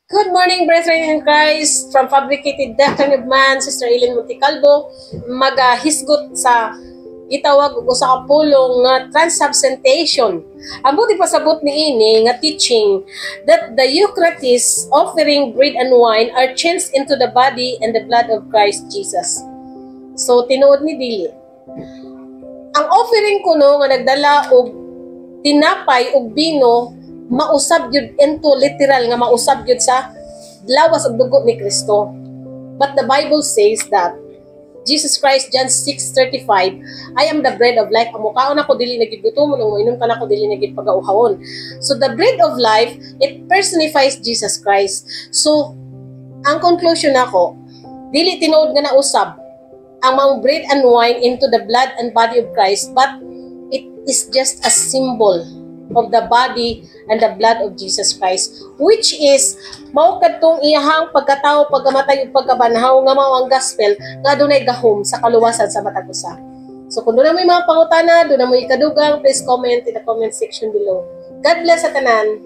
Good morning, brethren in Christ. From Fabricated Doctrine of Man, Sister Eileen Monticalvo, maghisgot sa gitawag o sa kapulong nga transubstantiation. Ang buti pasabot ni ini nga teaching that the Eucharist offering bread and wine are changed into the body and the blood of Christ Jesus. So tinuod ni dili. Ang offering kuno nga nagdala og tinapay og bino mausab yun into literal nga mausab yun sa lawas ug dugo ni Kristo. But the Bible says that Jesus Christ, John 6:35, I am the bread of life. Amo kaon ako dili nagid gutom, nung inom ka na ako dili nagid pagauhawon. So the bread of life, it personifies Jesus Christ. So ang conclusion nako, dili tinuod nga nausab ang mga bread and wine into the blood and body of Christ, but it is just a symbol of the body and the blood of Jesus Christ, which is mao kadtong iyahang pagkatao, pagkamatay ug pagkabanhaw nga mao ang gospel nga adunay gahom sa kaluwasan sa matag usa. So kung doon na may mga pangutana, doon na mo ikadugang, please comment in the comment section below. God bless sa tanan.